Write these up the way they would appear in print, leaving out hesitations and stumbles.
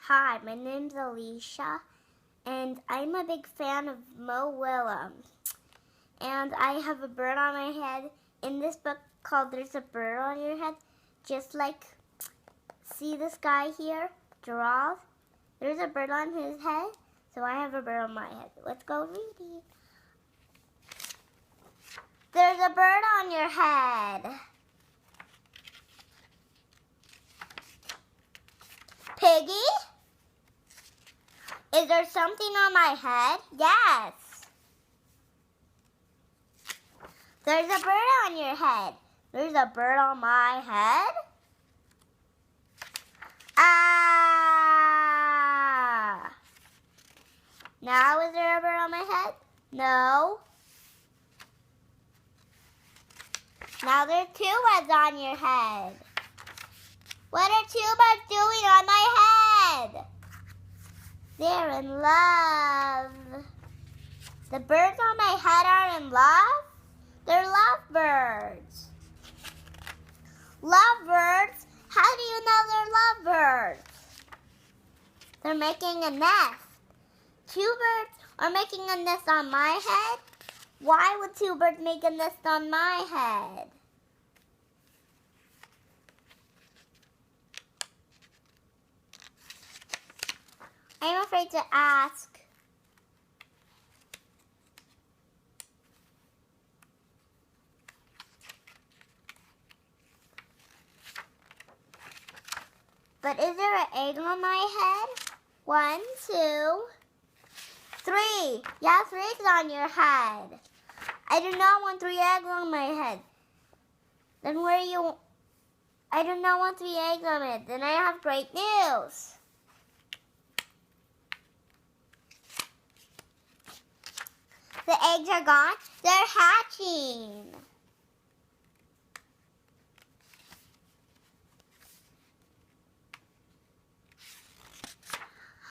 Hi, my name's Alisha, and I'm a big fan of Mo Willems. And I have a bird on my head in this book called There's a Bird on Your Head. Just like, see this guy here, Giraffe? There's a bird on his head, so I have a bird on my head. Let's go reading. There's a bird on your head. Piggy? Is there something on my head? Yes. There's a bird on your head. There's a bird on my head. Ah! Now is there a bird on my head? No. Now there's two birds on your head. What are two birds doing on my head? They're in love. The birds on my head are in love? They're lovebirds. Lovebirds? How do you know they're lovebirds? They're making a nest. Two birds are making a nest on my head? Why would two birds make a nest on my head? I'm afraid to ask. But is there an egg on my head? 1, 2, 3. Yeah, 3 eggs on your head. I do not want 3 eggs on my head. Then I do not want 3 eggs on it. Then I have great news. The eggs are gone. They're hatching.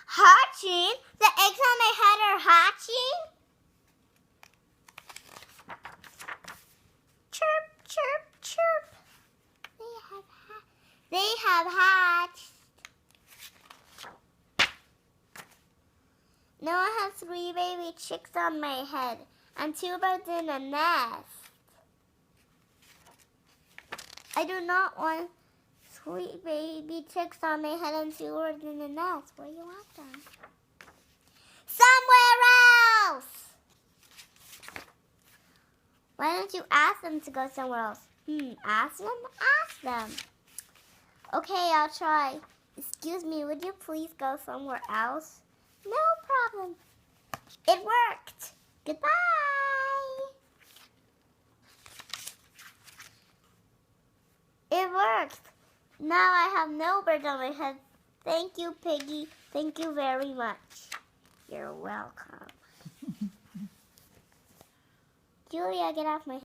Hatching? The eggs on my head are hatching? Chirp, chirp, chirp. They have hatched. Now I have 3 baby chicks on my head and 2 birds in a nest. I do not want 3 baby chicks on my head and 2 birds in a nest. Where do you want them? Somewhere else! Why don't you ask them to go somewhere else? Ask them? Ask them. Okay, I'll try. Excuse me, would you please go somewhere else? No problem. It worked. Goodbye. It worked. Now I have no bird on my head. Thank you, Piggy. Thank you very much. You're welcome. Julia, get off my head.